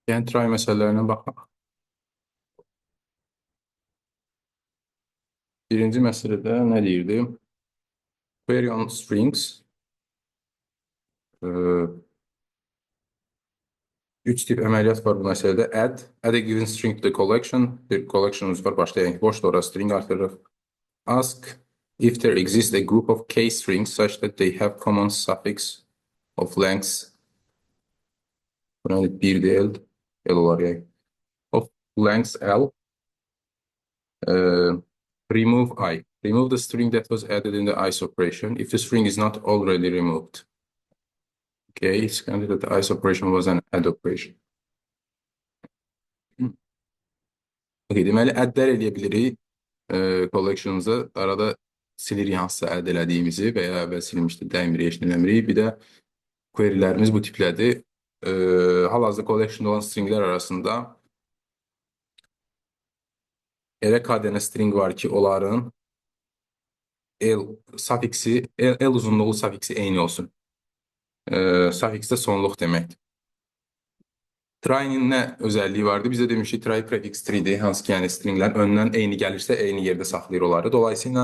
Yəni try məsələlərinə baxaq. Birinci məsələdə nə deyirdi? Query on strings. Üç tip əməliyyat var bu məsələdə. Add a given string to the collection. Bir collection'umuz var, başlayaq boşdur, ora string artırırıq. Ask if there exists a group of key strings such that they have common suffix of length. Buna bir deyil, L olar yəni. Of length L. Remove I. Remove the string that was added in the ICE operation if the string is not already removed. Okay, it's kind that the ICE operation was an add operation. Okay, deməli add-lər eləyə bilirik collection'ımıza. Arada silirik hansısa add elədiyimizi və ya əvvəl silinmişdi, dəymirik, heç nə eləmirik. Bir də querylərimiz bu tiplədir. Hal-hazırda collection'da olan stringlər arasında elə KDN string var ki, onların L uzunluğu safiksi eyni olsun. Suffix də sonluq deməkdir. Try'nin nə özəlliyi vardı? Bizə demişik try prefix tree-dir, hansı ki, yəni stringlərin öndən eyni gəlirsə, eyni yerdə saxlayır onları. Dolayısıyla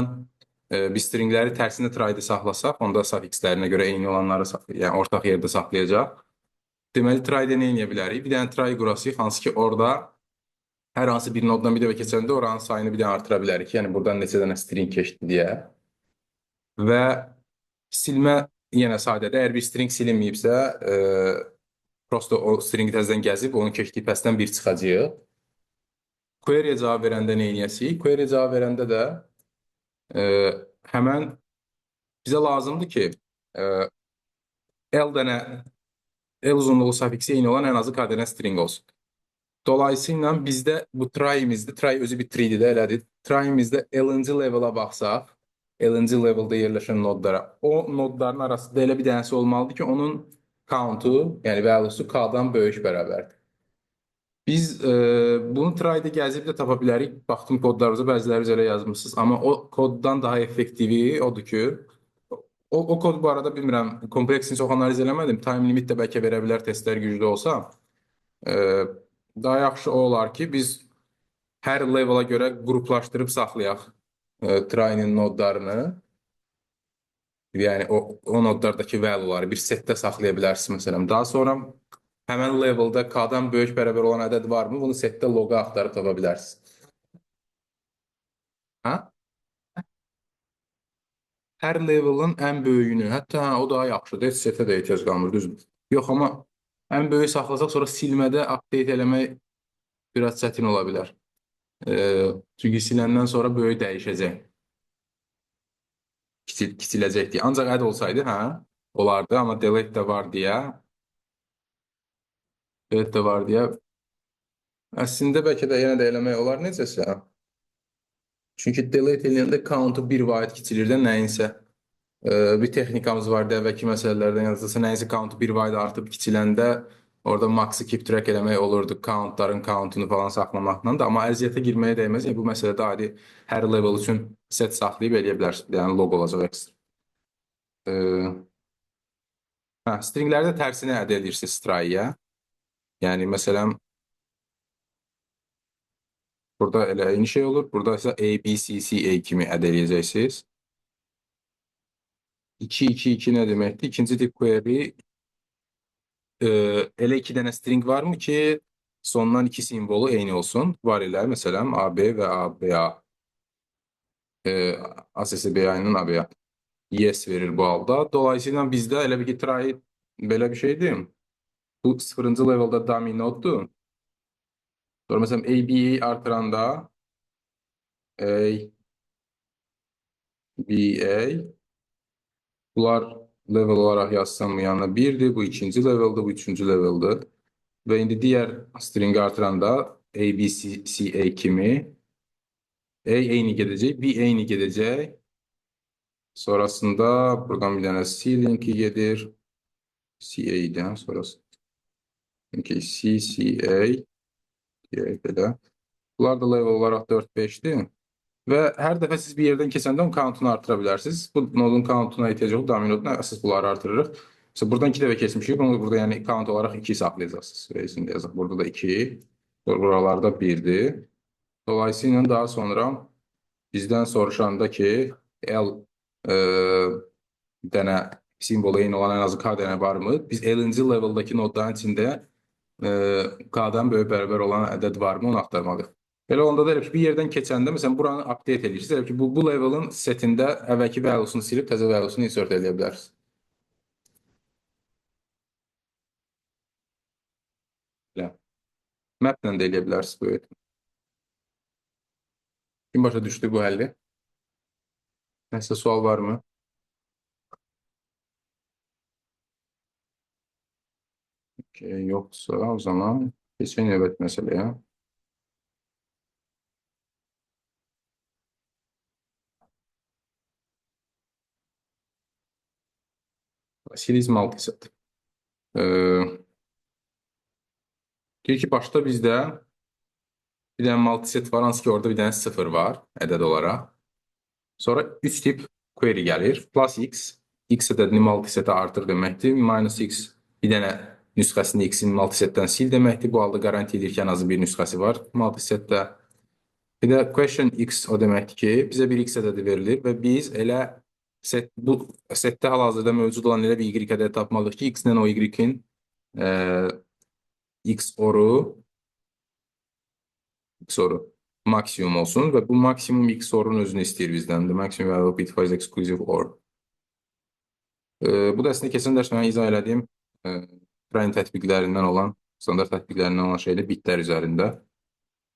biz stringləri tərsində try-də saxlasaq, onda suffixlərinə görə eyni olanları saxlayır, yəni ortaq yerdə saxlayacaq. Deməli, try-də nə edə bilərik? Bir dənə try qurasıyıq, hansı ki, orada hər hansı bir noddan bir dəfə keçəndə oranın sayını bir dənə artıra bilərik. Yəni, buradan neçə dənə string keçdi deyə. Və silmə yenə sadədir. Əgər bir string silinməyibsə, prosto o stringi təzədən gəzib, onun keçdiyi pəsdən bir çıxacaq. Query-yə cavab verəndə nə edəcəyik? Query-yə cavab verəndə də həmən bizə lazımdır ki, L uzunluğu safiksi eyni olan ən azı KDN string olsun. Dolayısıyla bizdə bu try-imizdə, try özü bir tree-dir də elədir. Try-imizdə L-ci level'a baxsaq, L-ci level'da yerləşən nodlara, o nodların arasında elə bir dənəsi olmalıdır ki, onun count'u, yəni value'su K-dan böyük bərabərdir. Biz bunu try-də gəzib də tapa bilərik. Baxdım kodlarınıza, bəziləriniz elə yazmışsınız. Amma o koddan daha effektivi odur ki, o kod bu arada bilmirəm, kompleksini çox analiz eləmədim. Time limit də bəlkə verə bilər testlər güclü olsa. Daha yaxşı o olar ki, biz hər level'a görə qruplaşdırıb saxlayaq try-nin nodlarını. Yəni o nodlardakı value'ları bir setdə saxlaya bilərsiniz məsələn. Daha sonra həmən level'da K-dan böyük bərabər olan ədəd varmı? Bunu setdə loqa axtarıb tapa bilərsiniz. Ha? Hər level'ın ən böyüyünü, hətta o daha yaxşıdır. Heç setə də ehtiyac qalmır, düzdür. Yox, amma ən böyük saxlasaq, sonra silmədə update eləmək biraz çətin ola bilər. Çünki siləndən sonra böyük dəyişəcək. Kiçiləcəkdir. Ancaq add olsaydı, hə, olardı, amma delete də var deyə, əslində bəlkə də yenə də eləmək olar necəsə. Çünki delete eləyəndə count'u bir vahid kiçilir də nəyinsə. Bir texnikamız var da, əvvəlki məsələlərdən yazılsa, nəyinsə count'u bir vahid artıb kiçiləndə orada max'ı keep track eləmək olurdu, count'ların count'unu falan saxlamaqla da, amma əziyyətə girməyə dəyməz. Yəni, bu məsələdə adi hər level üçün set saxlayıb eləyə bilərsiniz, yəni log olacaq ekstra. Stringlərdə tərsinə ədə edirsiniz try-yə. Yəni, məsələn, burada elə eyni şey olur. Burada isə A, B, C, C, A kimi ədə edəcəksiniz. 2, 2, 2 nə deməkdir? İkinci tip query elə 2 dənə string varmı ki, sondan 2 simvolu eyni olsun? Var elə, məsələn, AB və ABA. ASSBA-nın ABA. Yes verir bu halda. Dolayısıyla bizdə elə bir ki, try belə bir şeydir. Bu 0-cı level'da dummy noddur. Sonra məsələn AB'yi artıranda A, BA bunlar level olaraq yazsam mı yanına 1'dir. Bu ikinci level'dır, bu üçüncü level'dır. Və indi digər stringi artıranda A, B, C, A kimi A eyni gedəcək, B eyni gedəcək. Sonrasında buradan bir dənə C linki gedir. CA-dən sonrası. Okay, C, CA. Belə. Bunlar da level olaraq 4-5'dir. Və hər dəfə siz bir yerdən keçəndə onun count'unu artıra bilərsiniz. Bu nodun count'una ehtiyac yoxdur, dummy noduna əsas bunları artırırıq. Mesela buradan 2 dəfə keçmişik. Onu burada yəni count olaraq 2 saxlayacaqsınız. Racing yazaq. Burada da 2. Buralarda 1'dir. Dolayısıyla daha sonra bizdən soruşanda ki, L e, bir dənə simvola eyni olan ən azı K dənə varmı? Biz L-ci leveldakı nodların içində K-dan böyük bərabər olan ədəd varmı? Onu axtarmalıyıq. Belə onda da elə ki, bir yerdən keçəndə, məsələn, buranı update edirsiniz. Elə ki, bu levelin setində əvvəlki valuesunu silib təzə valuesunu insert edə bilərsiniz. Belə. Maplə də edə bilərsiniz bu. Kim başa düşdü bu həlli? Nəsə sual varmı? Yoxsa o zaman keçək növbət məsələyə. Series multiset. Deyir ki, başda bizdə bir dənə multiset var, hansı ki, orada bir dənə 0 var ədəd olaraq. Sonra 3 tip query gəlir. Plus x, x ədədini multisetə artır deməkdir. Minus x, bir dənə nüsxəsini x-in multisetdən sil deməkdir. Bu halda garanti edir ki, ən azı bir nüsxəsi var multisetdə. Bir də question x o deməkdir ki, bizə bir x ədədi verilir və biz elə bu setdə hal-hazırda mövcud olan elə bir y ədədi tapmalıyıq ki, x-lə o y-in x-oru maksimum olsun və bu maksimum x-orun özünü istəyir bizdən. The maximum value of bitwise exclusive or. Bu da əslində keçən dərs mən izah elədiyim Train tətbiqlərindən olan, standart tətbiqlərindən olan şeylə bitlər üzərində.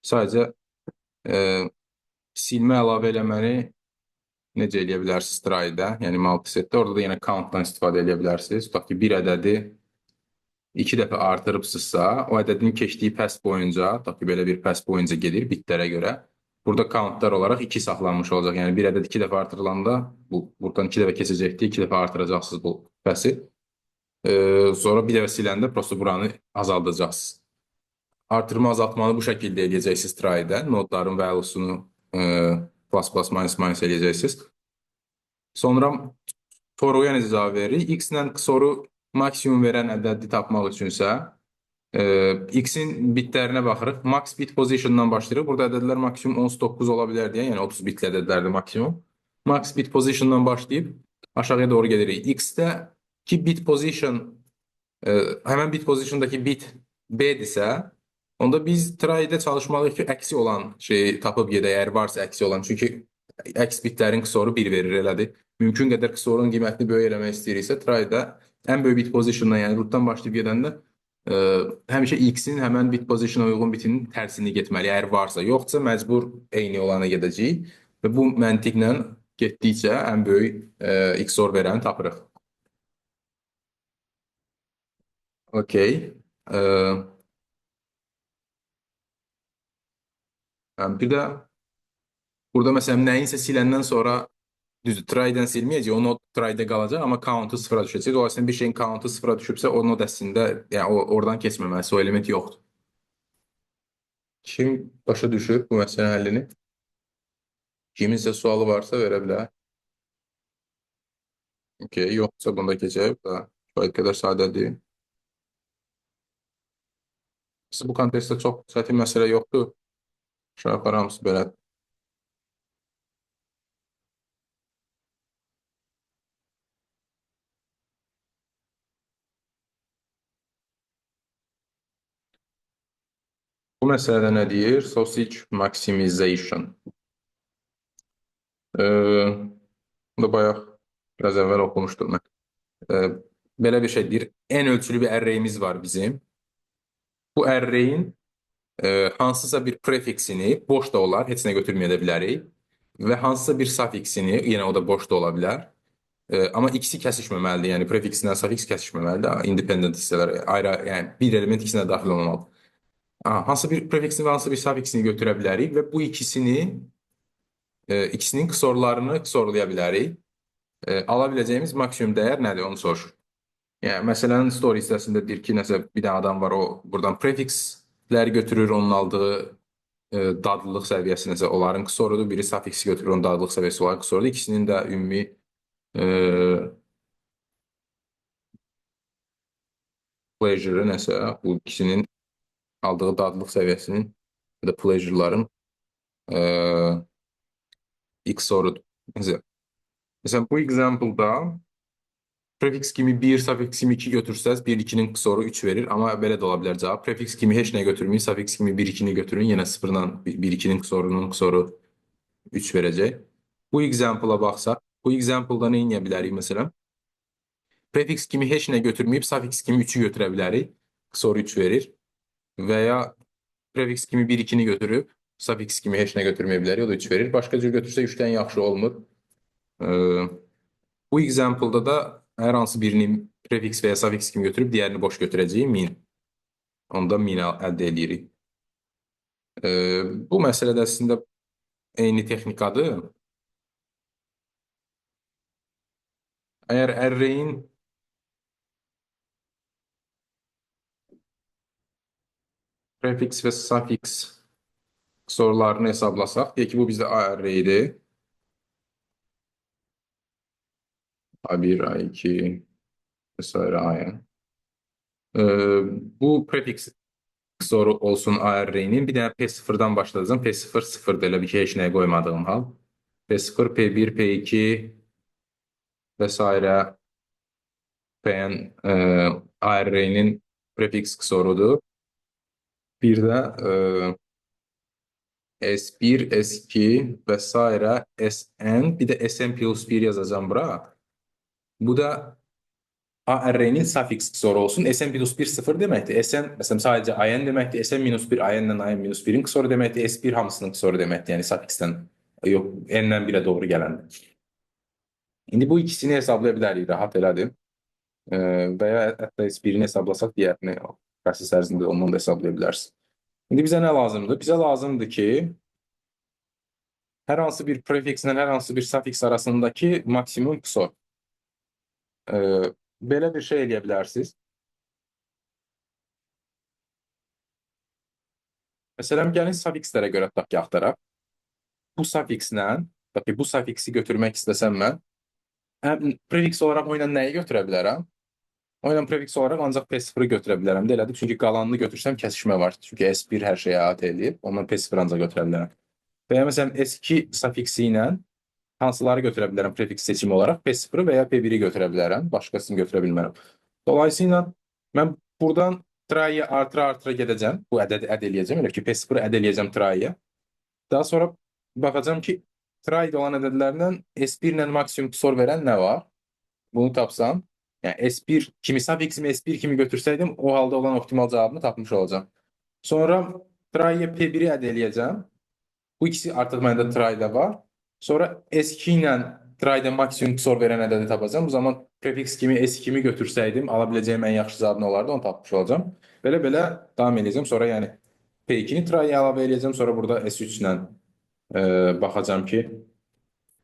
Sadəcə silmə, əlavə eləməni necə eləyə bilərsiniz try-də, yəni multisetdə. Orada da yenə count-dan istifadə eləyə bilərsiniz. Tutaq ki, bir ədədi 2 dəfə artırıbsızsa, o ədədin keçdiyi pəs boyunca, tutaq ki, belə bir pəs boyunca gedir bitlərə görə. Burada countlar olaraq 2 saxlanmış olacaq. Yəni bir ədəd 2 dəfə artırılanda, buradan 2 dəfə keçəcəkdir, 2 dəfə artıracaqsınız bu pəsi. Sonra bir dəfə siləndə prosto buranı azaldacaqsınız. Artırma azaltmanı bu şəkildə eləyəcəksiniz try-də. Nodların valuesunu plus plus minus minus eləyəcəksiniz. Sonra soruya necə cavab veririk? X-lə soru maksimum verən ədədi tapmaq üçünsə x-in bitlərinə baxırıq. Max bit position-dan başlayırıq. Burada ədədlər maksimum 19 ola bilər deyə, yəni 30 bitli ədədlərdir maksimum. Max bit position-dan başlayıb aşağıya doğru gedirik. X-dəki bit position həmən bit position-daki bit B-dirsə, onda biz try-də çalışmalıyıq ki, əksi olan şeyi tapıb gedək, əgər varsa əksi olan. Çünki əks bitlərin XOR-u 1 verir, elədir. Mümkün qədər XOR-un qiymətini böyük eləmək istəyiriksə, try-də ən böyük bit position-dan, yəni rootdan başlayıb gedəndə həmişə x-in həmən bit position-a uyğun bitinin tərsini getməli, əgər varsa. Yoxsa məcbur eyni olana gedəcəyik və bu məntiqlə getdikcə ən böyük XOR verəni tapırıq. Okey. Bir də burada məsələn nəyinsə siləndən sonra düzdür, try-dən silməyəcək, o nod try-də qalacaq, amma count-u sıfıra düşəcək. Dolayısıyla bir şeyin count-u sıfıra düşübsə, o nod əslində, yəni oradan keçməməsi, o element yoxdur. Kim başa düşür bu məsələnin həllini? Kiminsə sualı varsa verə bilər. Okey, yoxsa bunda keçək. Kifayət qədər sadədir. Bu kontekstdə çox çətin məsələ yoxdur. Aşağı yuxarı hamısı belədir. Bu məsələdə nə deyir? Sausage maximization. Bunu da bayaq biraz əvvəl oxumuşdum mən. Belə bir şey deyir. N ölçülü bir array'imiz var bizim. Bu array'in hansısa bir prefiksini, boş da olar, heç nə götürməyə də bilərik. Və hansısa bir sufiksini, yenə o da boş da ola bilər. Amma ikisi kəsişməməlidir. Yəni prefiksindən sufiks kəsişməməlidir. Independent hissələr ayrı, yəni bir element ikisinə daxil olmalıdır. Hansı bir prefiksini və hansı bir sufiksini götürə bilərik və bu ikisinin XOR-larını XOR-laya bilərik. Ala biləcəyimiz maksimum dəyər nədir, onu soruşur. Yəni, məsələnin story hissəsində deyir ki, nəsə bir dənə adam var, o buradan prefiksləri götürür, onun aldığı dadlılıq səviyyəsi nəsə onların XOR-udur, biri sufiksi götürür, onun dadlılıq səviyyəsi onların XOR-udur. İkisinin də ümumi pleasure nəsə, bu ikisinin aldığı dadlıq səviyyəsinin ya da pleasure'ların XOR-udur. Məsələn, bu example-da prefix kimi 1, suffix kimi 2 götürsəz, 1, 2-nin XOR-u 3 verir. Amma belə də ola bilər cavab. Prefix kimi heç nə götürməyin, suffix kimi 1, 2-ni götürün, yenə 0-la 1, 2-nin XOR-u 3 verəcək. Bu example-a baxsaq, bu example-da nə edə bilərik məsələn? Prefix kimi heç nə götürməyib, suffix kimi 3-ü götürə bilərik. XOR 3 verir. Və ya prefix kimi 1, 2-ni götürüb, suffix kimi heç nə götürməyə bilərik, o da 3 verir. Başqa cür götürsək 3-dən yaxşı olmur. Bu example-da da hər hansı birini prefix və ya suffix kimi götürüb, digərini boş götürəcəyik, min. Onda min əldə edirik. Bu məsələdə əslində eyni texnikadır. Əgər array-in prefix və suffix sorularını hesablasaq, deyək ki, bu bizdə A array-dir. A1, A2 və s. A-ya. Bu prefix soru olsun A array-nin. Bir dənə P0-dan başlayacağım. P0 0-dır, elə bir ki, heç nəyə qoymadığım hal. P0, P1, P2 və s. Pn A array-nin prefix sorudur. Bir də S1, S2 və s. Sn, bir də Sn plus 1 yazacağım bura. Bu da A array-nin suffix soru olsun. Sn plus 1 0 deməkdir. Sn, məsələn, sadəcə in deməkdir. Sn minus 1 in-lə in minus 1-in soru deməkdir. S1 hamısının soru deməkdir. Yəni suffixdən, yox, n-dən 1-ə doğru gələndə. İndi bu ikisini hesablaya bilərik, rahat elədim. Və ya hətta S1-ini hesablasaq, digərini proses ərzində ondan da hesablaya bilərsiniz. İndi bizə nə lazımdır? Bizə lazımdır ki, hər hansı bir prefixlə hər hansı bir suffix arasındakı maksimum XOR. Belə bir şey eləyə bilərsiniz. Məsələn, gəlin suffixlərə görə tutaq ki, axtaraq. Bu suffixlə, bu suffixi götürmək istəsəm mən, prefix olaraq o ilə nəyi götürə bilərəm? O ilə prefix olaraq ancaq P0-ı götürə bilərəm də elədir. Çünki qalanını götürsəm kəsişmə var. Çünki S1 hər şeyə əhatə edib, ondan P0 ancaq götürə bilərəm. Və ya məsələn, S2 suffixi ilə hansıları götürə bilərəm prefix seçimi olaraq? P0 və ya P1-i götürə bilərəm, başqasını götürə bilmərəm. Dolayısıyla mən buradan try-yə artıra gedəcəm, bu ədədi əd eləyəcəm, elə ki P0-ı əd eləyəcəm try-yə. Daha sonra baxacam ki, try-də olan ədədlərdən S1 ilə maksimum XOR verən nə var? Bunu tapsam, yəni S1 kimi, suffiximi S1 kimi götürsəydim, o halda olan optimal cavabını tapmış olacağım. Sonra try-yə P1-i əd eləyəcəm. Bu ikisi artıq məndə try-də var. Sonra S2 ilə try-də maksimum XOR verən ədədi tapacağım. Bu zaman prefix kimi S2-mi götürsəydim, ala biləcəyim ən yaxşı cavab nə olardı, onu tapmış olacağım. Belə-belə davam edəcəm. Sonra yəni P2-ni try-yə əlavə edəcəm. Sonra burada S3 ilə baxacam ki,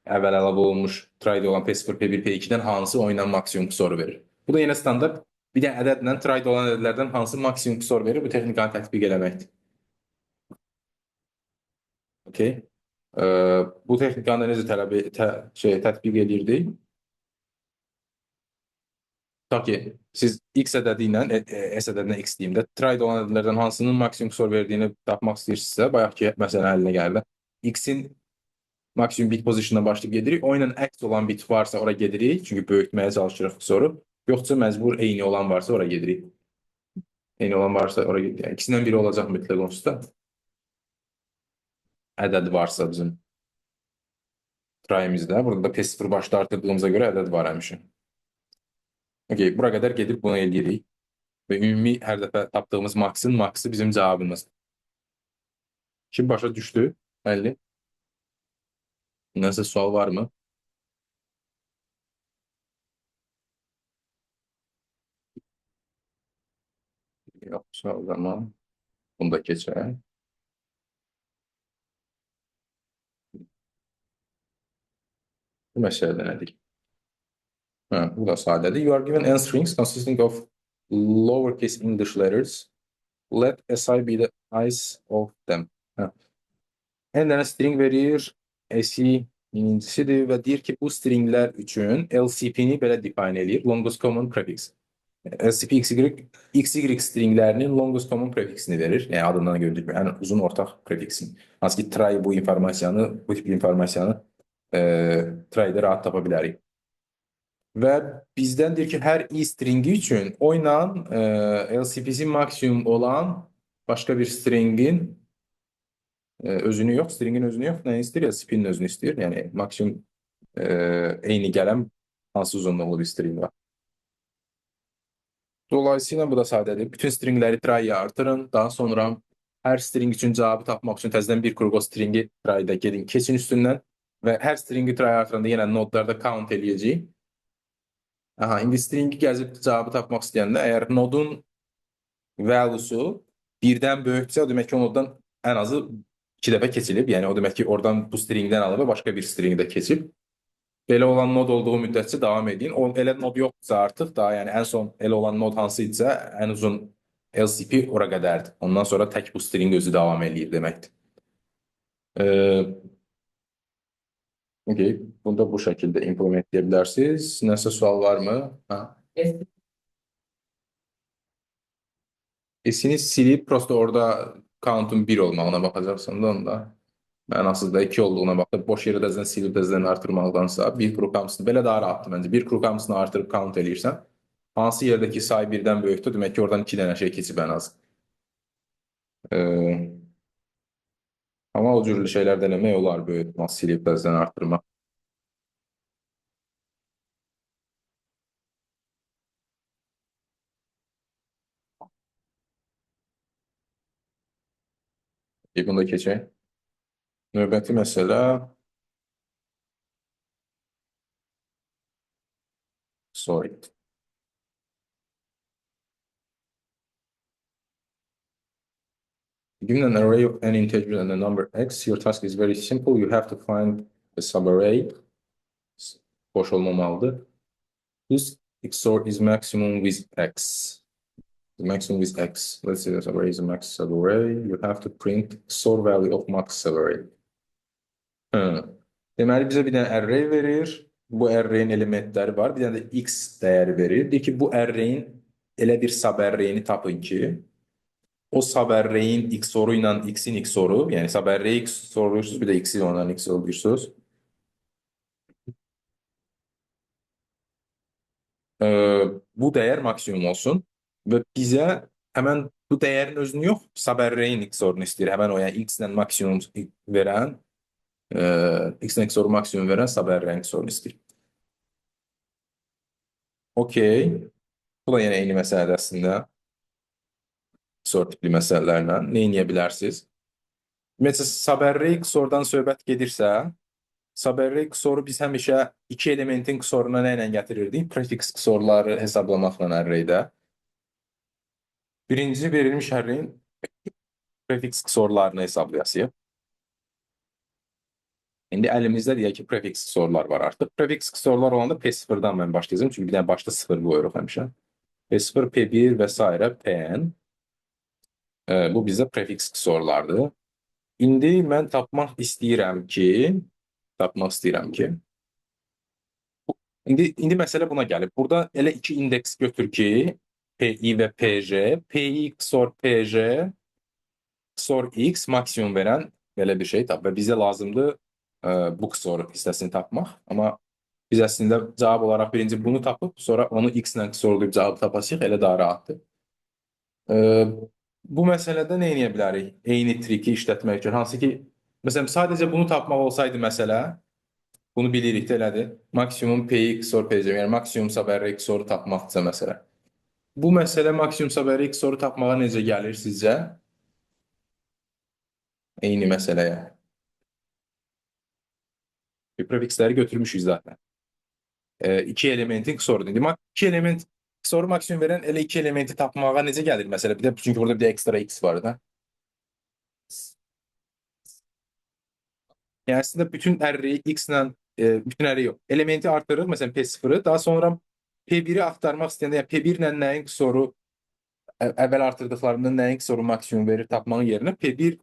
əvvəl əlavə olunmuş try-də olan P0, P1, P2-dən hansı o ilə maksimum XOR verir. Bu da yenə standart bir də ədədlə try-də olan ədədlərdən hansı maksimum XOR verir, bu texnikanı tətbiq eləməkdir. Okay. Bu texnikanı necə tətbiq edirdik? Tutaq ki, siz x ədədi ilə, s ədədinə x deyim də, try-də olan ədədlərdən hansının maksimum XOR verdiyini tapmaq istəyirsinizsə, bayaq ki, məsələn, əlinə gəldi. X-in maksimum bit positionına başlayıb gedirik. O ilə əks olan bit varsa ora gedirik. Çünki böyütməyə çalışırıq XOR-u. Yoxsa məcbur eyni olan varsa ora gedirik. Eyni olan varsa ora gedirik. Yəni, ikisindən biri olacaq mütləq onsuz da. Ədəd varsa bizim try-imizdə. Burada da P0 başda artırdığımıza görə ədəd var həmişə. Okay, bura qədər gedib bunu eləyirik. Və ümumi hər dəfə tapdığımız maksı bizim cavabımız. Şimdi başa düşdü? Əlli. Nəsə sual var mı? Yoxsa o zaman bunu da keçək. Bu məsələdə nədir? Bu da sadədir. You are given n strings consisting of lowercase English letters. Let si be the size of them. N dənə string verir. Si birincisidir və deyir ki, bu stringlər üçün LCP-ni belə define edir. Longest common prefix. SCP XY stringlərinin longest common prefixini verir. Yəni adından görünür kimi ən uzun ortaq prefixini. Hansı ki, try bu tip informasiyanı try-də rahat tapa bilərik. Və bizdən deyir ki, hər i stringi üçün o ilə LCPC maksimum olan başqa bir stringin özünü yox, stringin özünü yox, nə istəyir? LCP-nin özünü istəyir. Yəni maksimum eyni gələn hansı uzunluqlu bir string var. Dolayısıyla bu da sadədir. Bütün stringləri try-ya artırın. Daha sonra hər string üçün cavabı tapmaq üçün təzədən bir kruq o stringi try-da gedin, keçin üstündən və hər stringi try-ya artıranda yenə nodlarda count eləyəcək. Aha, indi stringi gəzib cavabı tapmaq istəyəndə əgər nodun value'su birdən böyüksə, o demək ki, o noddan ən azı 2 dəfə keçilib. Yəni o demək ki, oradan bu stringdən alıb başqa bir stringdə keçib. Belə olan nod olduğu müddətcə davam edin. O elə nod yoxdursa artıq daha yəni ən son elə olan nod hansı idisə, ən uzun LCP ora qədərdir. Ondan sonra tək bu string özü davam eləyir deməkdir. Okay. Bunu da bu şəkildə implement edə bilərsiniz. Nəsə sual varmı? Ha. Sini silib prosta orada count'un 1 olmağına baxacaqsan da onda. Mənasız da 2 olduğuna baxıb boş yerə dəzən silib dəzən artırmaqdansa bir kruq hamısını belə daha rahatdır məncə. Bir kruq hamısını artırıb count eləyirsən. Hansı yerdəki say birdən böyükdür, demək ki, oradan 2 dənə şey keçib ən az. Amma o cürlü şeylər denemək olar, böyütmək, silib dəzən artırmaq. Bunu da keçək. Növbəti məsələ sorry. Given an array of n integers and a number x, your task is very simple. You have to find a subarray. Boş olmamalıdır. Whose XOR is maximum with x. The maximum with x. Let's say the subarray is a max subarray. You have to print XOR value of max subarray. Deməli, bizə bir dənə array verir. Bu array'in elementləri var. Bir dənə də x dəyəri verir. Deyir ki, bu array'in elə bir subarray'ini tapın ki, o subarray'in XOR'u ilə x'in XOR'u, yəni subarray'i XOR'luyursunuz, bir də x'i ondan XOR'luyursunuz. Bu dəyər maksimum olsun və bizə həmən bu dəyərin özünü yox, subarray'in XOR'unu istəyir. Həmən o, yəni x ilə maksimum verən, x ilə XOR'u maksimum verən subarray'in XOR'unu istəyir. Okey. Bu da yenə eyni məsələdir əslində. XOR tipli məsələlərlə nə edə bilərsiniz? Ümumiyyətlə, subarray XOR-dan söhbət gedirsə, subarray XOR-u biz həmişə iki elementin XOR-una nə ilə gətirirdik? Prefix XOR-ları hesablamaqla arraydə. Birinci verilmiş arrayın prefix XOR-larını hesablayasıyıq. İndi əlimizdə deyək ki, prefix XOR-lar var artıq. Prefix XOR-lar olanda P0-dan mən başlayacağım. Çünki bir dənə başda 0 qoyuruq həmişə. P0, P1 və s. Pn. Bu bizdə prefix XOR-lardır. İndi mən tapmaq istəyirəm ki, İndi məsələ buna gəlib. Burada elə iki indeks götür ki, PI və PJ. PI XOR PJ XOR X maksimum verən belə bir şey tap. Və bizə lazımdır bu XOR hissəsini tapmaq. Amma biz əslində cavab olaraq birinci bunu tapıb, sonra onu X ilə XOR-layıb cavabı tapasıyıq, elə daha rahatdır. Bu məsələdə nə edə bilərik? Eyni triki işlətmək üçün. Hansı ki, məsələn, sadəcə bunu tapmaq olsaydı məsələ, bunu bilirik də elədir. Maksimum PI XOR PJ, yəni maksimum subarray XOR-u tapmaqdırsa məsələ. Bu məsələ maksimum subarray XOR-u tapmağa necə gəlir sizcə? Eyni məsələyə. Prefixləri götürmüşük zaten. İki elementin XOR-u. İki element XOR-u maksimum verən elə iki elementi tapmağa necə gəlir məsələ? Bir də çünki burada bir də ekstra X var da. Yəni əslində bütün array X-lə, bütün array yox, elementi artırırıq, məsələn P0-ı, daha sonra P1-i axtarmaq istəyəndə, yəni P1 ilə nəyin XOR-u əvvəl artırdıqlarında nəyin XOR-u maksimum verir tapmağın yerinə P1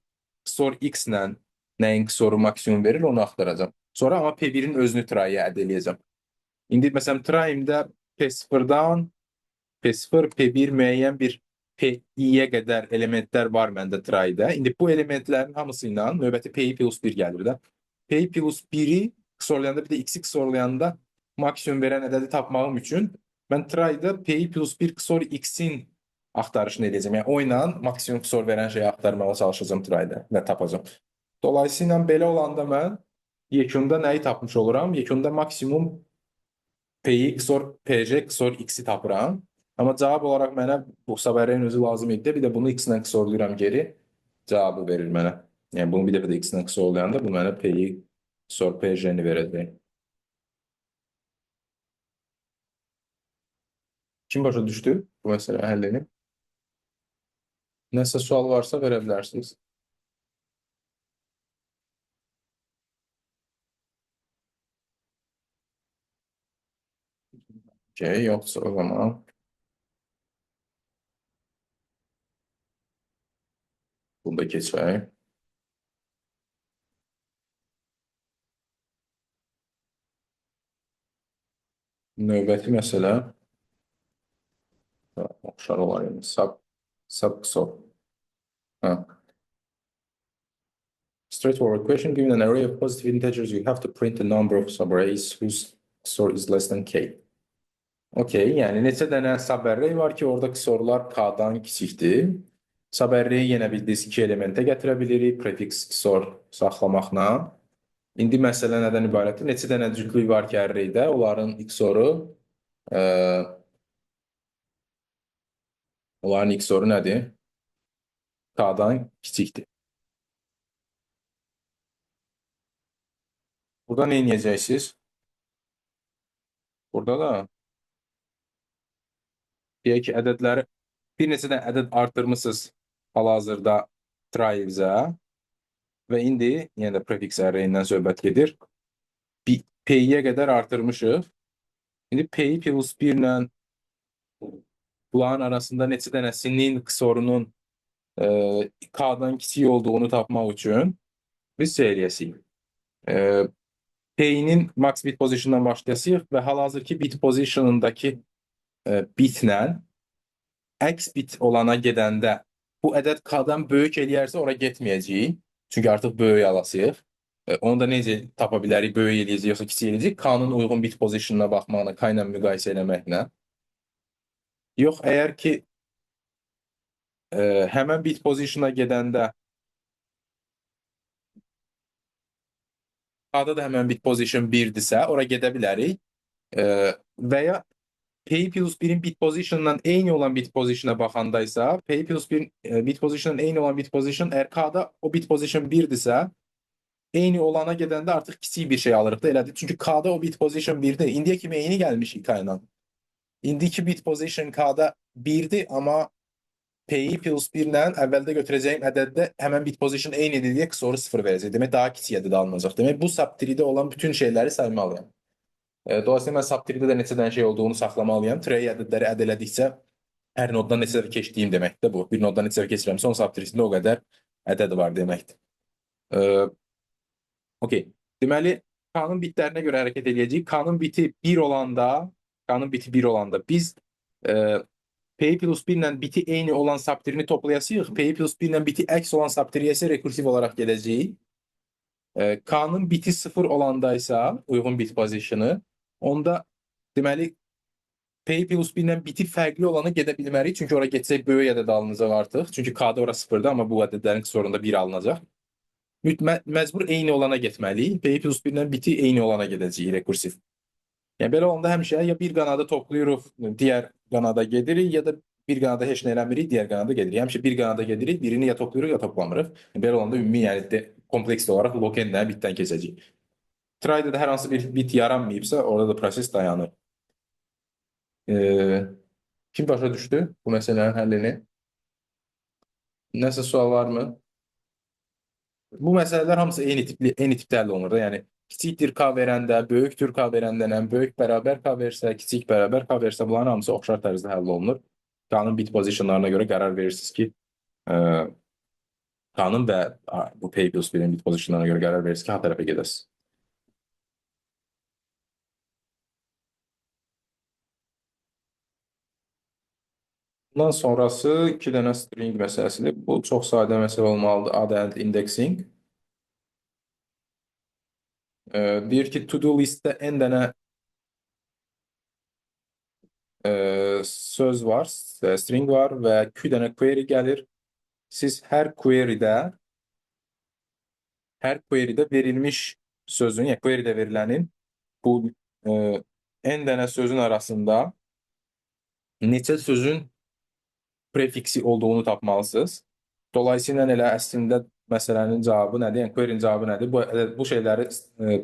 XOR X-lə nəyin XOR-u maksimum verir, onu axtaracam. Sonra amma P1-in özünü try-yə əldə edəcəm. İndi məsələn try-imdə P0-dan P0, P1 müəyyən bir P2-yə qədər elementlər var məndə try-də. İndi bu elementlərin hamısı ilə növbəti P2 plus 1 gəlir də. P2 plus 1-i xorlayanda bir də x-i xorlayanda maksimum verən ədədi tapmağım üçün mən try-da P2 plus 1 xor x-in axtarışını edəcəm. Yəni o ilə maksimum xor verən şeyi axtarmağa çalışacağım try-da və tapacağım. Dolayısıyla belə olanda mən yekunda nəyi tapmış oluram? Yekunda maksimum P-yi xor PJ xor x-i tapıram. Amma cavab olaraq mənə bu səbərin özü lazım idi. Bir də bunu x-lə xorlayıram geri. Cavabı verir mənə. Yəni bunu bir dəfə də x-lə xorlayanda bu mənə P-yi xor PJ-ni verəcək. Kim başa düşdü bu məsələ həllini? Nəsə sual varsa verə bilərsiniz. Okay, yoxsa o zaman bunu da keçək. Növbəti məsələ oxşar olar yəni sub xor. Straightforward question. Given an array of positive integers, you have to print the number of subarrays whose XOR is less than k. Okay, yəni neçə dənə subarray var ki, orada XOR-lar k-dan kiçikdir. Subarray yenə bildiyiniz 2 elementə gətirə bilirik, prefix XOR saxlamaqla. İndi məsələ nədən ibarətdir? Neçə dənə cütlük var ki, arraydə, onların XOR-u nədir? K-dan kiçikdir. Burada nə edəcəksiniz? Burada da deyək ki, ədədləri bir neçə də ədəd artırmışsınız hal-hazırda try-imizə və indi yenə də prefix array-indən söhbət gedir. P-yə qədər artırmışıq. İndi P-yi plus 1 ilə bunların arasında neçə dənəsinin XOR-unun K-dan kiçik olduğunu tapmaq üçün biz şey eləyəsinik. P-nin max bit position-dan başlayasıq və hal-hazırki bit position-ındakı bitlə əks bit olana gedəndə bu ədəd K-dan böyük eləyərsə ora getməyəcəyik. Çünki artıq böyük alasıyıq. Onu da necə tapa bilərik? Böyük eləyəcək yoxsa kiçik eləyəcək? K-nın uyğun bit position-una baxmaqla, K ilə müqayisə eləməklə. Yox, əgər ki həmən bit position-a gedəndə K-da da həmən bit position 1-dirsə, ora gedə bilərik. Və ya P plus 1'in bit position'dan eyni olan bit position'a baxandaysa, P plus 1 bit position'dan eyni olan bit position, əgər K-da o bit position 1-dirsə, eyni olana gedəndə artıq kiçik bir şey alırıq da elədir. Çünki K-da o bit position 1-dir. İndiyə kimi eyni gəlmişik K ilə. İndiki bit position K-da 1-dir, amma P plus 1 ilə əvvəldə götürəcəyim ədəddə həmən bit position eynidir deyə sonra 0 verəcək. Demək, daha kiçik ədəd alınacaq. Demək, bu sub-tree'də olan bütün şeyləri saymalıyam. Dolayısıyla mən sub-tree'də də neçə dənə şey olduğunu saxlamalıyam. Tray ədədləri əd elədikcə hər noddan neçə dəfə keçdiyim deməkdir bu. Bir noddan neçə dəfə keçirəmsə, onun sub-tree'sində o qədər ədəd var deməkdir. Okay. Deməli, K-nın bitlərinə görə hərəkət edəcəyik. K-nın biti 1 olanda biz P plus 1 ilə biti eyni olan sub-tree'ni toplayasıyıq. P plus 1 ilə biti əks olan sub-tree'yə isə rekursiv olaraq gedəcəyik. K-nın biti 0 olandaysa, uyğun bit position'ı, onda deməli P plus 1 ilə biti fərqli olana gedə bilmərik. Çünki ora getsək böyük ədəd alınacaq artıq. Çünki K-da ora 0-dır, amma bu ədədlərin XOR-unda 1 alınacaq. Məcbur eyni olana getməliyik. P plus 1 ilə biti eyni olana gedəcəyik rekursiv. Yəni belə olanda həmişə ya bir qanada toplayırıq, digər qanada gedirik, ya da bir qanada heç nə eləmirik, digər qanada gedirik. Həmişə bir qanada gedirik, birini ya toplayırıq, ya toplamırıq. Belə olanda ümumi, yəni kompleksli olaraq log-n-dən bitdən keçəcək. Try-da da hər hansı bir bit yaranmayıbsa, orada da proses dayanır. Kim başa düşdü bu məsələnin həllini? Nəsə sual varmı? Bu məsələlər hamısı eyni tipdə həll olunur da. Yəni kiçikdir K verəndə, böyükdür K verəndə, böyük bərabər K versə, kiçik bərabər K versə, bunların hamısı oxşar tərzdə həll olunur. K-nın bit pozisyonlarına görə qərar verirsiniz ki, K-nın və bu P plus 1-in bit pozisyonlarına görə qərar verirsiniz ki, ha tərəfə gedəsiniz. Bundan sonrası 2 dənə string məsələsidir. Bu çox sadə məsələ olmalıdır. Add indexing. Deyir ki, to-do listdə n dənə söz var, string var və 2 dənə query gəlir. Siz hər querydə verilmiş sözün, yəni querydə verilənin bu e, n dənə sözün arasında neçə sözün prefiksi olduğunu tapmalısınız. Dolayısıyla elə əslində məsələnin cavabı nədir? Yəni query'nin cavabı nədir? Bu şeyləri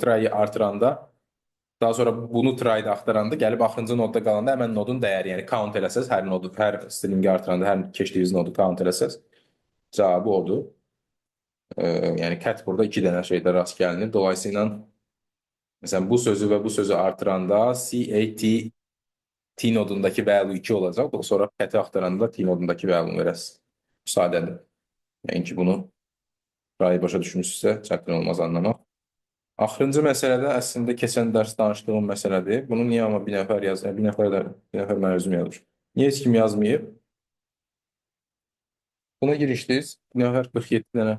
try-i artıranda, daha sonra bunu try-da axtaranda gəlib axırıncı nodda qalanda həmin nodun dəyəri, yəni count eləsəz, hər stringi artıranda, hər keçdiyiniz nodu count eləsəz, cavabı odur. Yəni cat burada 2 dənə şeydə rast gəlinir. Dolayısıyla məsələn bu sözü və bu sözü artıranda T nodundakı value 2 olacaq. Sonra cat-i axtaranda T nodundakı value verəsiz. Sadədir. Yəni ki, bunu rayı başa düşmüşsünüzsə, çətin olmaz anlamaq. Axırıncı məsələdə əslində keçən dərs danışdığım məsələdir. Bunu niyə amma bir nəfər yazır? Bir nəfər mən özüm yazmış. Niyə heç kim yazmayıb? Buna girişdiniz. Bir nəfər 47 dənə.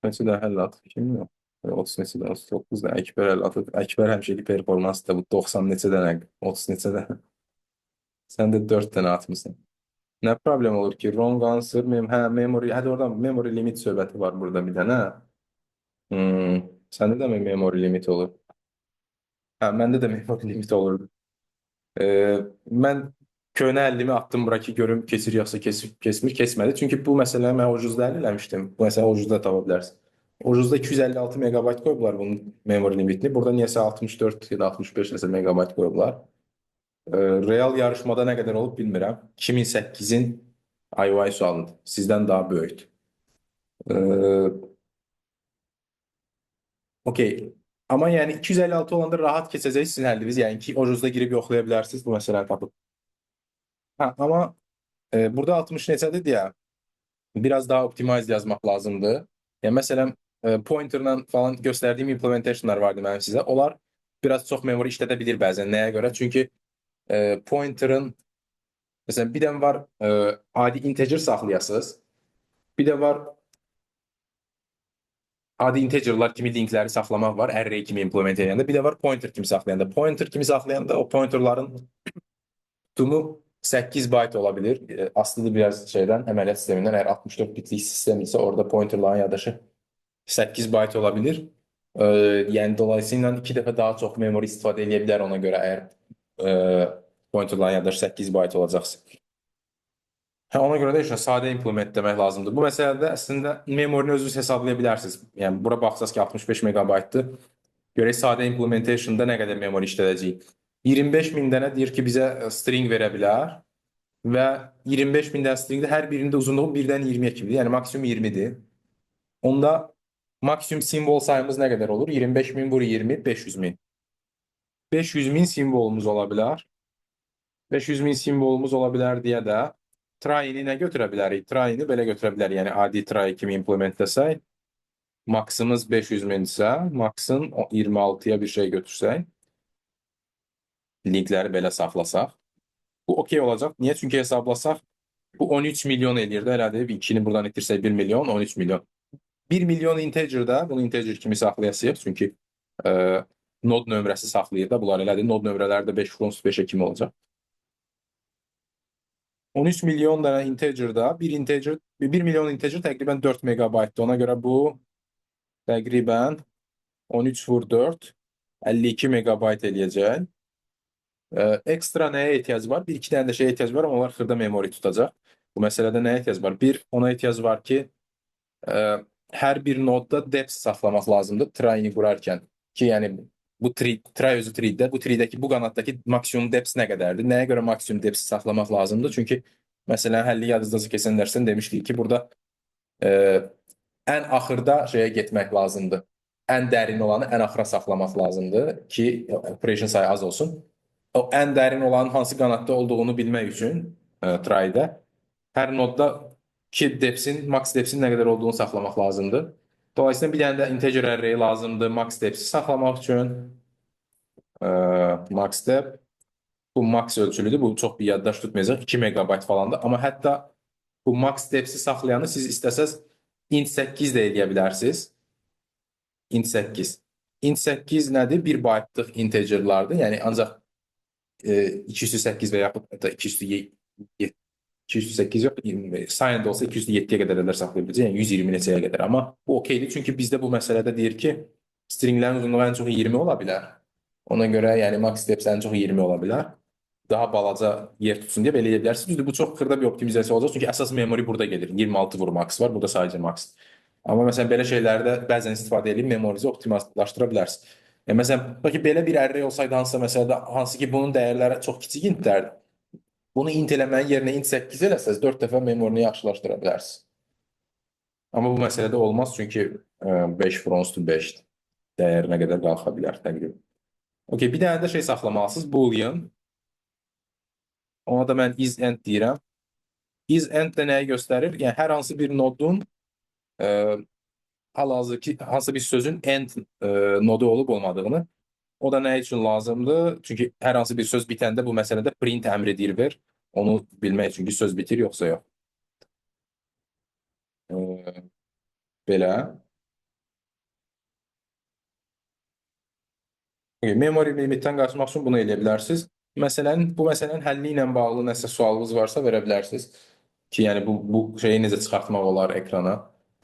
Neçə də həll atıb? Kim yox? 30 neçə dənə, 39 dənə. Əkbər həll atıb. Əkbər həmişəki performansdır. Bu 90 neçə dənə, 30 neçə dənə. Sən də 4 dənə atmısan. Nə problem olur ki? Wrong answer, memory. Hadi oradan memory limit söhbəti var burada bir dənə. Səndə də mi memory limit olur? Hə, məndə də memory limit olurdu. Mən köhnə 50-mi atdım bura ki, görüm keçir yoxsa kesmir, kesmədi. Çünki bu məsələni mən ucuzda həll eləmişdim. Bu məsələni ucuzda tapa bilərsən. Ucuzda 256 megabayt qoyublar bunun memory limitini. Burada niyəsə 64 ya da 65 nəsə megabayt qoyublar. Real yarışmada nə qədər olub bilmirəm. 2008-in IY sualıdır. Sizdən daha böyükdür. Okey. Amma yəni 256 olanda rahat keçəcək sizin həlliniz. Yəni ki, ucuzda girib yoxlaya bilərsiniz bu məsələni tapıb. Hə, amma burada 60 neçədir deyə biraz daha optimize yazmaq lazımdır. Yəni məsələn pointerlə falan göstərdiyim implementationlar vardı mənim sizə. Onlar biraz çox memory işlədə bilir bəzən. Nəyə görə? Çünki pointerın məsələn bir dənə var adi integer saxlayasınız. Bir də var adi integerlar kimi linkləri saxlamaq var, array kimi implement edəndə. Bir də var pointer kimi saxlayanda. Pointer kimi saxlayanda o pointerların tutumu 8 byte ola bilir. Aslıdır biraz şeydən, əməliyyat sistemindən. Əgər 64 bitlik sistem isə orada pointerların yaddaşı 8 byte ola bilir. Yəni dolayısıyla 2 dəfə daha çox memory istifadə edə bilər ona görə əgər pointerların yaddaşı 8 byte olacaqsa. Hə, ona görə də işte sadə implement demək lazımdır. Bu məsələdə əslində memorini özünüz hesablaya bilərsiniz. Yəni bura baxsaq ki 65 megabaytdır. Görək sadə implementationda nə qədər memory işlədəcəyik. 25.000 dənə deyir ki, bizə string verə bilər və 25.000 dənə stringdə hər birinin də uzunluğu 1-dən 20-yə kimidir. Yəni maksimum 20-dir. Onda maksimum simvol sayımız nə qədər olur? 25.000 vur 20, 500.000. 500.000 simvolumuz ola bilər. 500.000 simvolumuz ola bilər deyə də try-ni nə götürə bilərik? Try-ni belə götürə bilərik. Yəni adi try kimi implement etsək, maksımız 500.000-isə, maksın 26-ya bir şey götürsək, linkləri belə saxlasaq, bu okey olacaq. Niyə? Çünki hesablasaq, bu 13 milyon eləyir də, elədir. 2-ni buradan itirsək 1 milyon, 13 milyon. 1 milyon integerdə, bunu integer kimi saxlayasıyıq. Çünki nod nömrəsi saxlayır da, bunlar elədir. Nod nömrələri də 5 frons 5-ə kimi olacaq. 13 milyon dənə integerda 1 milyon integer təqribən 4 megabaytdır. Ona görə bu təqribən 13 vur 4 52 megabayt eləyəcək. Ekstra nəyə ehtiyac var? Bir-iki dənə də şey ehtiyac var, amma onlar xırda memory tutacaq. Bu məsələdə nəyə ehtiyac var? Bir, ona ehtiyac var ki, hər bir nodda depth saxlamaq lazımdır try-ni qurarkən. Ki, yəni bu try özü treedə, bu treedəki bu qanatdakı maksimum depth nə qədərdir? Nəyə görə maksimum depth saxlamaq lazımdır? Çünki məsələn həlli yadınızda keçən dərsdən demişdik ki, burada ən axırda şeyə getmək lazımdır. Ən dərin olanı ən axıra saxlamaq lazımdır ki, operation sayı az olsun. O ən dərin olanın hansı qanatda olduğunu bilmək üçün try-də hər nodda ki depth'in, max depth'in nə qədər olduğunu saxlamaq lazımdır. Dolayısıyla bir dənə də integer array lazımdır max depth'i saxlamaq üçün. Max depth Bu max ölçülüdür. Bu çox bir yaddaş tutmayacaq. 2 megabayt falandır. Amma hətta bu max depth-i saxlayanı siz istəsəz int 8 də edə bilərsiniz. Int 8. Int 8 nədir? 1 baytlıq integerlardır. Yəni ancaq 208 və yaxud da 208 yox, Cyan olsa 207-yə qədər ədər saxlaya biləcək. Yəni 120 neçəyə qədər. Amma bu okeydir. Çünki bizdə bu məsələdə deyir ki, stringlərin uzunluğu ən çox 20 ola bilər. Ona görə yəni max depth ən çox 20 ola bilər. Daha balaca yer tutsun deyə belə edə bilərsiniz. Düzdür, bu çox xırda bir optimizasiya olacaq. Çünki əsas memory burada gedir. 26 vur max var. Burada sadəcə max. Amma məsələn belə şeylərdə bəzən istifadə edib memorinizi optimizlaşdıra bilərsiniz. Məsələn, bəlkə belə bir array olsaydı hansısa məsələdə, hansı ki bunun dəyərləri çox kiçik intlərdir. Bunu int eləməyin yerinə int 8 eləsəz 4 dəfə memorini yaxşılaşdıra bilərsiniz. Amma bu məsələdə olmaz çünki 5 frons to 5 dəyərinə qədər qalxa bilər təqribən. Okay, bir dənə də şey saxlamalısınız, boolean. Ona da mən isEnd deyirəm. IsEnd də nəyi göstərir? Yəni hər hansı bir nodun hal-hazırki hansı bir sözün end nodu olub olmadığını. O da nə üçün lazımdır? Çünki hər hansı bir söz bitəndə bu məsələdə print əmri deyilir. Onu bilmək üçün ki, söz bitir yoxsa yox. Belə. Okay, memory limitdən qaçmaq üçün bunu eləyə bilərsiniz. Məsələn, bu məsələnin həlli ilə bağlı nəsə sualınız varsa verə bilərsiniz. Ki, yəni bu şeyi necə çıxartmaq olar ekrana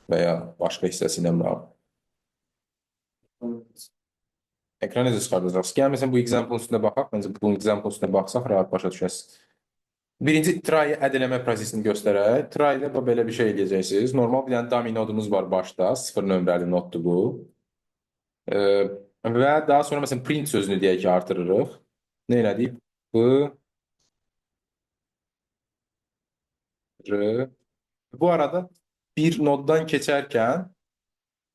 və ya başqa hissəsi ilə bağlı. Ekran necə çıxardacaqsınız? Gəlin, məsələn, bu example üstündə baxaq. Məncə, bu example üstündə baxsaq, rahat başa düşəsiniz. Birinci, try add eləmə prosesini göstərək. Try ilə belə bir şey eləyəcəksiniz. Normal bir dənə dummy nodumuz var başda. 0 nömrəli noddur bu. Və daha sonra, məsələn, print sözünü deyək ki, artırırıq. Nə elədik? B, R. Bu arada bir noddan keçərkən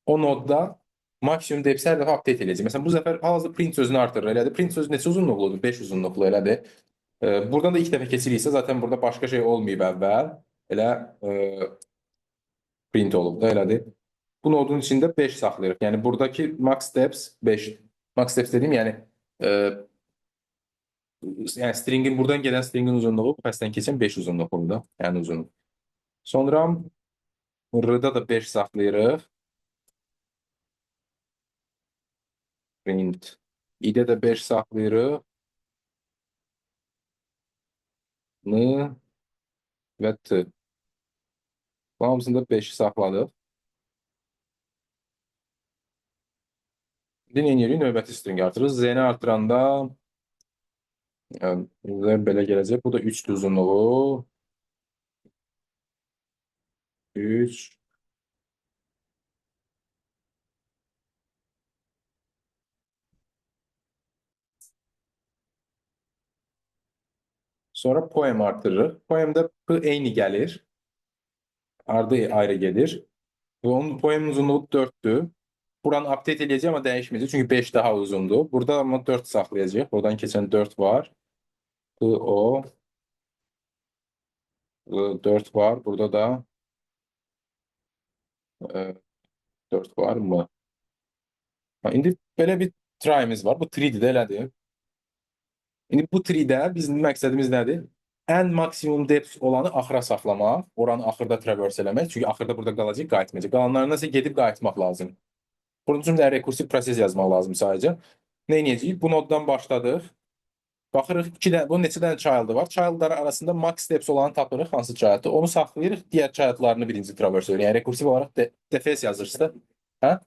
o nodda maksimum depth hər dəfə update eləyəcək. Məsələn, bu səfər hal-hazırda print sözünü artırır. Elədir. Print sözü neçə uzunluqludur? 5 uzunluqlu elədir. Buradan da ilk dəfə keçiriksə, zaten burada başqa şey olmayıb əvvəl. Elə print olub da, elədir. Bu nodun içində 5 saxlayırıq. Yəni, buradakı max steps 5. Max steps dediyim, yəni stringin, buradan gələn stringin uzunluğu, bu pəsdən keçən 5 uzunluqludur. Yəni, uzunluq. Sonra R-da da 5 saxlayırıq. Print. I-də də 5 saxlayırıq. N və T. Bu hamısında 5 saxladıq. İndi nə edirik? Növbəti string artırırıq. Z-ni artıranda belə gələcək. Bu da 3 uzunluğu. 3. Sonra poem artırırıq. Poemdə P eyni gəlir. Ardı ayrı gedir. Və onun poemin uzunluğu 4'dür. Buranı update edəcək, amma dəyişməyəcək. Çünki 5 daha uzundur. Burada amma 4 saxlayacaq. Buradan keçən 4 var. P, O. 4 var. Burada da 4 var mı? İndi belə bir try'miz var. Bu 3'də elədir. İndi bu 3'də bizim məqsədimiz nədir? Ən maksimum depth olanı axıra saxlamaq, oranı axırda traverse eləmək. Çünki axırda burada qalacaq, qayıtmayacaq. Qalanlarından isə gedib qayıtmaq lazım. Bunun üçün də rekursiv proses yazmaq lazım sadəcə. Nə edəcəyik? Bu noddan başladıq. Baxırıq, bunun neçə dənə child'ı var. Child'ları arasında max steps olanı tapırıq, hansı child'ı. Onu saxlayırıq, digər child'larını birinci traverse edirik. Yəni rekursiv olaraq defs yazırsınız. Hə?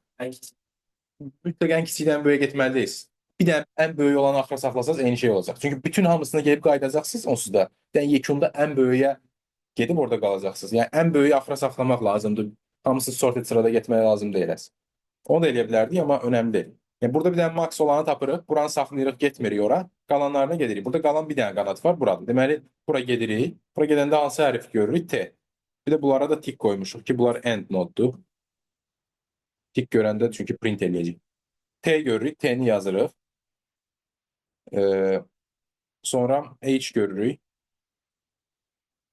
Mütləq ən kiçikdən böyüyə getməliyiz. Bir də ən böyük olanı axıra saxlasanız eyni şey olacaq. Çünki bütün hamısına gelib qayıdacaqsınız onsuz da. Yəni yekunda ən böyüyə gedib orada qalacaqsınız. Yəni ən böyüyü axıra saxlamaq lazımdır. Hamısı sorted sırada getməyə lazım deyil. Onu da eləyə bilərdik, amma önəmli deyil. Yəni burada bir dənə max olanı tapırıq, buranı saxlayırıq, getmirik ora. Qalanlarına gedirik. Burada qalan bir dənə qanat var burada. Deməli, bura gedirik. Bura gedəndə hansı hərfi görürük? T. Bir də bunlara da tik qoymuşuq ki, bunlar end noddur. Tik görəndə çünki print eləyəcək. T görürük, T-ni yazırıq. Sonra H görürük.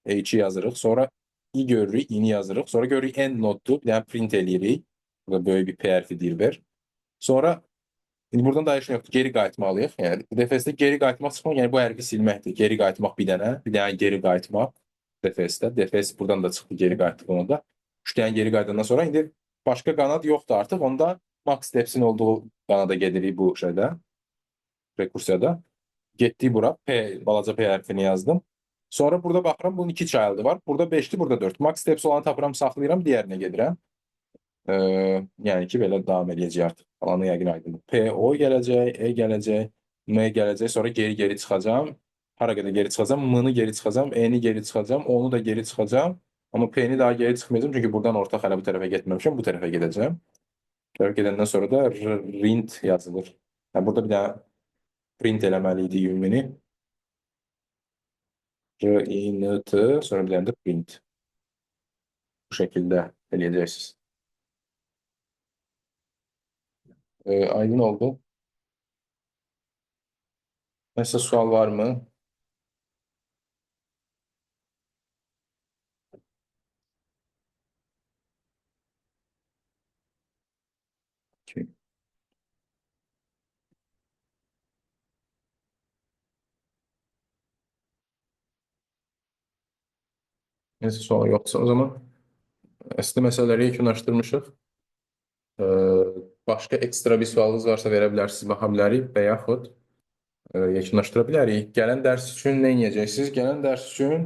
H'i yazırıq. Sonra I görürük, I-ni yazırıq. Sonra görürük end noddur. Bir dənə print eləyirik. Burada böyük bir P hərfi deyir ver. Sonra İndi buradan dəyişən yoxdur. Geri qayıtmalıyıq. Yəni DFS-də geri qayıtmaq çıxmaq, yəni bu hərfi silməkdir. Geri qayıtmaq bir dənə geri qayıtmaq DFS-də. DFS buradan da çıxdı, geri qayıtdıq ona da. 3 dənə geri qayıdandan sonra indi başqa qanad yoxdur artıq. Onda max steps'in olduğu qanada gedirik bu şeydə, rekursiyada. Getdik bura. P, balaca P hərfini yazdım. Sonra burada baxıram, bunun 2 child'ı var. Burada 5'dir, burada 4. Max steps olanı tapıram, saxlayıram, digərinə gedirəm. Yəni ki, belə davam edəcək artıq. Falanı yəqin aydındır. P, O gələcək, E gələcək, M gələcək, sonra geri çıxacam. Hara qədər geri çıxacam? M-ni geri çıxacam, E-ni geri çıxacam, O-nu da geri çıxacam. Amma P-ni daha geri çıxmayacam, çünki buradan ortaq hələ bu tərəfə getməmişəm, bu tərəfə gedəcəm. Bu tərəfə gedəndən sonra da rint yazılır. Yəni, burada bir dənə print eləməli idi ümumi. R-I-N-T, sonra bir dənə də print. Bu şəkildə eləyəcəksiniz. Aydın oldu. Nəsə sual varmı? Okay. Nəsə sual yoxsa o zaman əsli məsələləri yekunlaşdırmışıq. Başqa ekstra bir sualınız varsa verə bilərsiniz, baxa bilərik və yaxud yekunlaşdıra bilərik. Gələn dərs üçün nə edəcəksiniz? Gələn dərs üçün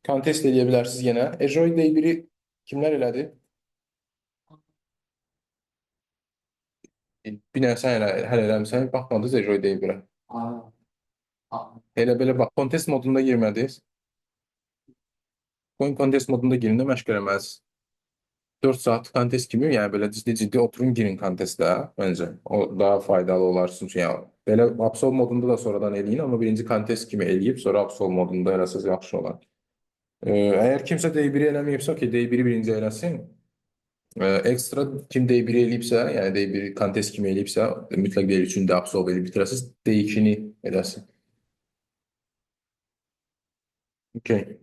kontest edə bilərsiniz yenə. Ejoy D1-i kimlər elədi? Bir dənə sən həll eləmişsən, baxmadınız Ejoy D1-ə. Elə belə bax, kontest modunda girmədiniz. Coin kontest modunda girin də məşq eləməlisiniz. 4 saat kontest kimi, yəni belə ciddi oturun girin kontestə məncə. O daha faydalı olar sizin üçün. Yəni belə Absol modunda da sonradan eləyin, amma birinci kontest kimi eləyib, sonra Absol modunda eləsəz yaxşı olar. Əgər kimsə D1-i eləməyibsə, ki, D1-i birinci eləsin. Ekstra kim D1-i eləyibsə, yəni D1-i kontest kimi eləyibsə, mütləq D3-ünü də Absol eləyib bitirəsiz, D2-ni eləsin. Okay.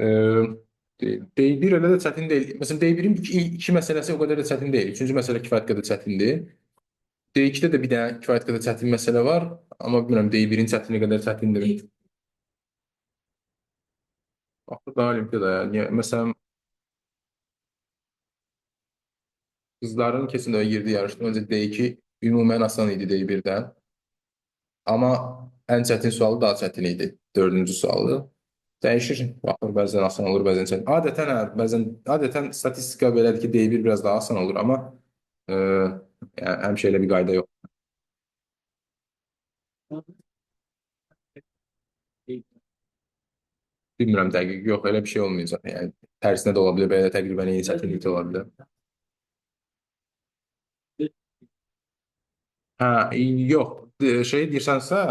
D1 elə də çətin deyil. Məsələn, D1-in iki məsələsi o qədər də çətin deyil. Üçüncü məsələ kifayət qədər çətindir. D2-də də bir dənə kifayət qədər çətin məsələ var, amma bilmirəm D1-in çətinliyi qədər çətindir. Axı da olimpiyada yəni. Məsələn, qızların keçən dəfə girdiyi yarışda məncə D2 ümumən asan idi D1-dən. Amma ən çətin sualı daha çətin idi. Dördüncü sualı. Dəyişir. Baxır, bəzən asan olur, bəzən çətin. Adətən, adətən statistika belədir ki, D1 biraz daha asan olur, amma yəni, həmişə elə bir qayda yox. Bilmirəm dəqiq, yox, elə bir şey olmayacaq. Yəni, tərsinə də ola bilər, belə təqribən eyni çətinlikdə ola bilər. Hə, yox, şey deyirsənsə,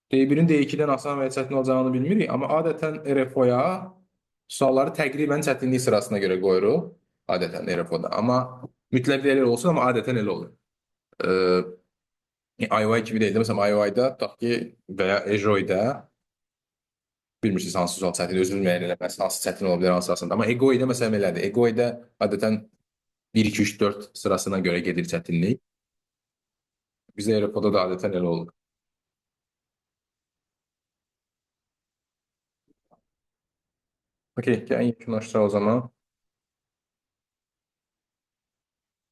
D1-in D2-dən asan və ya çətin olacağını bilmirik, amma adətən RFO-ya sualları təqribən çətinlik sırasına görə qoyuruq, adətən RFO-da. Amma mütləq elə olsun, amma adətən elə olur. IOI kimi deyil. Məsələn, IOI-da, tutaq ki, və ya EJOY-da bilmirsiniz hansı sual çətin, özünüz müəyyən eləməz, hansı çətin ola bilər, hansı asan. Amma EGOI-da məsələn elədir. EGOI-da adətən 1, 2, 3, 4 sırasına görə gedir çətinlik. Bizdə RFO-da da adətən elə olur. Okey, gəlin yekunlaşdıraq o zaman.